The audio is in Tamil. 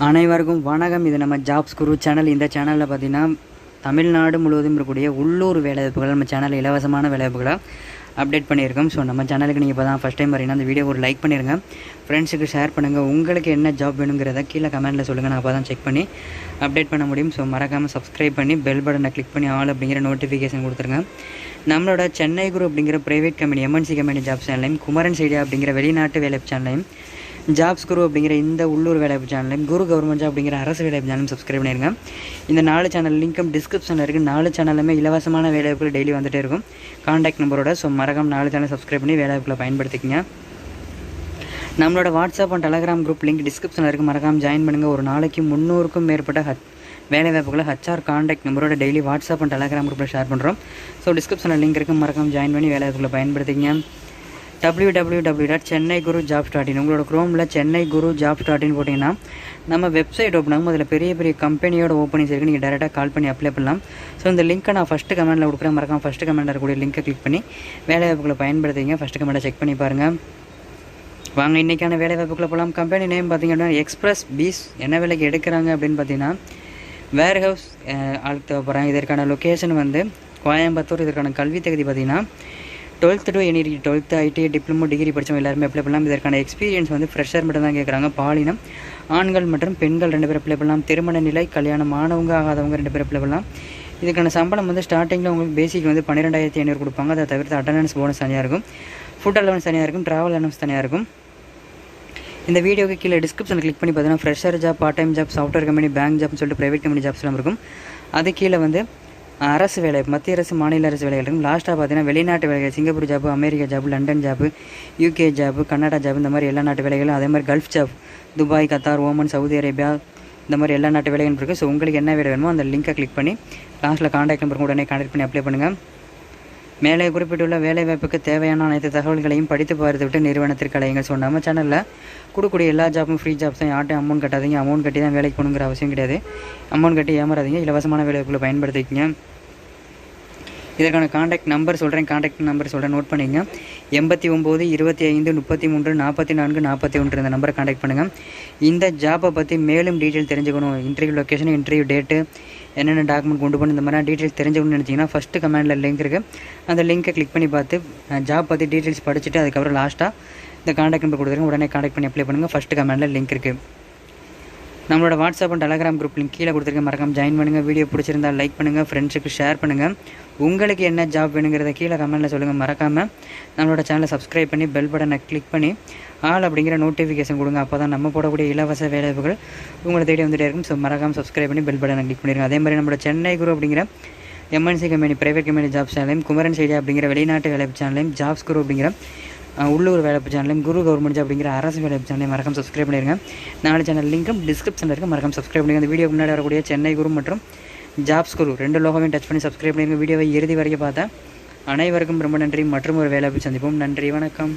அனைவருக்கும் வணக்கம். இது நம்ம ஜாப்ஸ் குரு சேனல். இந்த சேனலில் பார்த்தீங்கன்னா தமிழ்நாடு முழுவதும் இருக்கக்கூடிய உள்ளூர் வேலைவாய்ப்புகள் நம்ம சேனலில் இலவசமான வேலைவாய்ப்புகளை அப்டேட் பண்ணியிருக்கோம். ஸோ நம்ம சேனலுக்கு நீங்கள் இப்போ தான் ஃபஸ்ட் டைம் வரீங்கன்னா அந்த வீடியோ ஒரு லைக் பண்ணிடுங்க, ஃப்ரெண்ட்ஸுக்கு ஷேர் பண்ணுங்கள். உங்களுக்கு என்ன ஜாப் வேணுங்கிறத கீழே கமெண்ட்டில் சொல்லுங்கள், நான் அப்போ தான் செக் பண்ணி அப்டேட் பண்ண முடியும். ஸோ மறக்காமல் சப்ஸ்கிரைப் பண்ணி பெல் பட்டனை கிளிக் பண்ணி ஆல் அப்படிங்கிற நோட்டிஃபிகேஷன் கொடுத்துருங்க. நம்மளோட சென்னை குரு அப்படிங்கிற private company MNC company job சேனலையும், குமரன் சைடியா அப்படிங்கிற வெளிநாட்டு வேலைவாய்ப்பு சேனலையும், ஜாப்ஸ் குரு அப்படிங்கிற இந்த உள்ளூர் வேலைவாய்ப்பு சேனலையும், குரு கவர்மெண்ட் ஜாப் அப்படிங்கிற அரசு வேலைவாய்ப்பு சேனலும் சப்ஸ்கிரைப் பண்ணிடுங்க. இந்த 4 சேனல் லிங்க்கும் டிஸ்கிரிப்ஷனில் இருக்குது. 4 சேனலுமே இலவசமான வேலைவாய்ப்புகள் டெய்லி வந்துகிட்டே இருக்கும் கான்டாக்ட் நம்பரோட. ஸோ மறக்காம 4 சேனல் சப்ஸ்கிரைப் பண்ணி வேலைவாய்ப்புகளை பயன்படுத்திக்கங்க. நம்மளோட WhatsApp and Telegram group link டிஸ்கிரிப்ஷனில் இருக்குது, மறக்காமல் ஜாயின் பண்ணுங்கள். ஒரு நாளைக்கு 300க்கும் மேற்பட்ட வேலைவாய்ப்புகளை HR கான்டாக்ட் நம்பரோட டெய்லி வாட்ஸ்அப் அண்ட் டெலகிராம் குரூப்பில் ஷேர் பண்ணுறோம். ஸோ டிஸ்கிரிப்ஷனில் லிங்க் இருக்குது, மறக்காமல் ஜாயின் பண்ணி வேலைவாய்ப்புகளை பயன்படுத்திக்கங்க. www.chennai-guru-jobs.in உங்களோட குரோமில் சென்னை குரு ஜாப்ஸ்.in போட்டிங்கன்னா நம்ம வெப்சைட் ஓப்பன் ஆகும். அதில் பெரிய பெரிய கம்பெனியோட ஓப்பனிங்ஸ் இருக்குது, நீங்கள் டேரெக்டாக கால் பண்ணி அப்ளை பண்ணலாம். ஸோ இந்த லிங்க்கை நான் ஃபஸ்ட்டு கமெண்ட்டில் கொடுக்குறேன், மறக்காம ஃபஸ்ட்டு கமெண்ட்டில் இருக்கக்கூடிய லிங்க்கை கிளிக் பண்ணி வேலைவாய்ப்புகளை பயன்படுத்திங்க. ஃபஸ்ட்டு கமெண்ட்டை செக் பண்ணி பாருங்கள். வாங்க இன்றைக்கான வேலைவாய்ப்புகளை போகலாம். கம்பெனி நேம் பார்த்திங்க அப்படின்னா எக்ஸ்பிரஸ் பீஸ். என்ன வேலைக்கு எடுக்கிறாங்க அப்படின்னு பார்த்தீங்கன்னா வேர் ஹவுஸ் ஆளுக்கு தேவைப்படுறாங்க. இதற்கான லொக்கேஷன் வந்து கோயம்புத்தூர். இதற்கான கல்வி தகுதி பார்த்திங்கன்னா 12th to any 12th ITI diploma degree படித்தவங்க எல்லாருமே அப்ளை பண்ணலாம். இதற்கான எக்ஸ்பீரியன்ஸ் வந்து ஃப்ரெஷர் மட்டும் தான் கேட்குறாங்க. பாலினம் ஆண்கள் மற்றும் பெண்கள் 2 பேர் அப்ளை பண்ணலாம். திருமண நிலை கல்யாணம் ஆனவங்க ஆகாதவங்க 2 பேர் அப்ளை பண்ணலாம். இதுக்கான சம்பளம் வந்து ஸ்டார்டிங்கில் உங்களுக்கு பேசிக் வந்து 12,500 கொடுப்பாங்க. அதை தவிர்த்து அட்டண்டன்ஸ் போனஸ் தனியாக இருக்கும், ஃபுட் அலவன்ஸ் தனியாக இருக்கும், ட்ராவல் அலவன்ஸ் தனியாக இருக்கும். இந்த வீடியோக்கு கீழே டிஸ்கிரிப்ஷனில் கிளிக் பண்ணி பார்த்தீங்கன்னா fresher job, part time job, software company, bank ஜாப்னு சொல்லிட்டு ப்ரைவேட் கம்பெனி ஜாப்ஸ்லாம் இருக்கும். அது கீழே வந்து அரசு வேலை, மத்திய அரசு மாநில அரசு வேலைகள் இருக்கும். லாஸ்ட்டாக பார்த்தீங்கன்னா வெளிநாட்டு வேலைகள், Singapore job, America job, London job, UK job, Canada job, இந்த மாதிரி எல்லா நாட்டு வேலைகளும், அதே மாதிரி gulf job, Dubai, Qatar, Oman, Saudi Arabia, இந்த மாதிரி எல்லா நாட்டு வேலைகள் இருக்குது. ஸோ உங்களுக்கு என்ன வேலை வேணுமோ அந்த லிங்கை கிளிக் பண்ணி லாஸ்ட்டில் கான்டாக்ட் நம்பர் உடனே கான்டாக்ட் பண்ணி அப்ளை பண்ணுங்கள். மேலே குறிப்பிட்டுள்ள வேலைவாய்ப்புக்கு தேவையான அனைத்து தகவல்களையும் படித்து பார்த்துவிட்டு நிறுவனத்திற்கு அழையுங்கள். ஸோ நம்ம சேனலில் கொடுக்கக்கூடிய எல்லா ஜாப்பும் ஃப்ரீ ஜாப்ஸ் தான். யார்ட்டையும் அமௌண்ட் கட்டாதீங்க. அமௌண்ட் கட்டி தான் வேலைக்கு போகணுங்கிற அவசியம் கிடையாது. அமௌண்ட் கட்டி ஏமாறாதீங்க. இலவசமான வேலைவாய்ப்புகளை பயன்படுத்திக்கங்க. இதற்கான கான்டாக்ட் நம்பர் சொல்கிறேன், நோட் பண்ணிங்க. 89 25 33 44 41 இந்த நம்பரை கான்டாக்ட் பண்ணுங்கள். இந்த ஜாப்பை பற்றி மேலும் டீட்டெயில் தெரிஞ்சுக்கணும், இன்டர்வியூ லொக்கேஷன், இன்டர்வியூ டேட்டு, என்னென்ன டாக்குமெண்ட் கொண்டு போகணும், இந்த மாதிரி டீட்டெயில்ஸ் தெரிஞ்சுக்கணும்னு நினச்சிங்கன்னா ஃபஸ்ட்டு கமெண்டில் லிங்க் இருக்குது, அந்த லிங்க்கை கிளிக் பண்ணி பார்த்து ஜாப் பற்றி டீட்டெயில்ஸ் படிச்சுட்டு அதுக்கப்புறம் லாஸ்ட்டாக இந்த கான்டாக்ட் நம்பர் கொடுத்துருங்க. உடனே கான்டாக்ட் பண்ணி அப்ளை பண்ணுங்கள். ஃபஸ்ட்டு கமெண்டில் லிங்க் இருக்குது. நம்மளோட WhatsApp and Telegram group link கீழே கொடுத்துருக்கேன், மறக்காம ஜாயின் பண்ணுங்கள். வீடியோ பிடிச்சிருந்தால் லைக் பண்ணுங்கள், ஃப்ரெண்ட்ஸுக்கு ஷேர் பண்ணுங்கள். உங்களுக்கு என்ன ஜாப் வேணுங்கிறத கீழே கமெண்ட்டில் சொல்லுங்கள். மறக்காமல் நம்மளோட சேனலை சப்ஸ்கிரைப் பண்ணி பெல் பட்டனை கிளிக் பண்ணி ஆல் அப்படிங்கிற நோட்டிஃபிகேஷன் கொடுங்க. அப்போ தான் நம்ம போடக்கூடிய இலவச வேலைவாய்ப்புகள் உங்களை தேடி வந்துகிட்டே இருக்கும். ஸோ மறக்காமல் சப்ஸ்கிரைப் பண்ணி பெல் பட்டனை கிளிக் பண்ணிடுங்க. அதே மாதிரி நம்மளோட சென்னை குரு அப்படிங்கிற MNC company private company job சேனலையும், குமரன் சைடியா அப்படிங்கிற வெளிநாட்டு வேலைவாய்ப்பு சேனலையும், ஜாப்ஸ் குரு அப்படிங்கிற உள்ளூர் வேலைவாய்ப்பு சேனலையும், குரு கவர்மெண்ட் ஜாப் அப்படிங்கிற அரசு வேலைவாய்ப்பு சேனலையும் மறக்காம சப்ஸ்கிரைப் பண்ணிடுங்க. 4 சேனல் லிங்க்கும் டிஸ்கிரிப்ஷனில் இருக்குது, மறக்காம சப்ஸ்கிரைப் பண்ணிடுங்க. இந்த வீடியோ முன்னாடி வரக்கூடிய சென்னை குரு மற்றும் ஜாப்ஸ் குரு 2 லோகோவையும் டச் பண்ணி சப்ஸ்கிரைப் பண்ணிடுங்க. வீடியோவை இறுதி வரைக்கும் பார்த்தா அனைவருக்கும் ரொம்ப நன்றி. மற்றும் ஒரு வேலைவாய்ப்பு சந்திப்போம். நன்றி, வணக்கம்.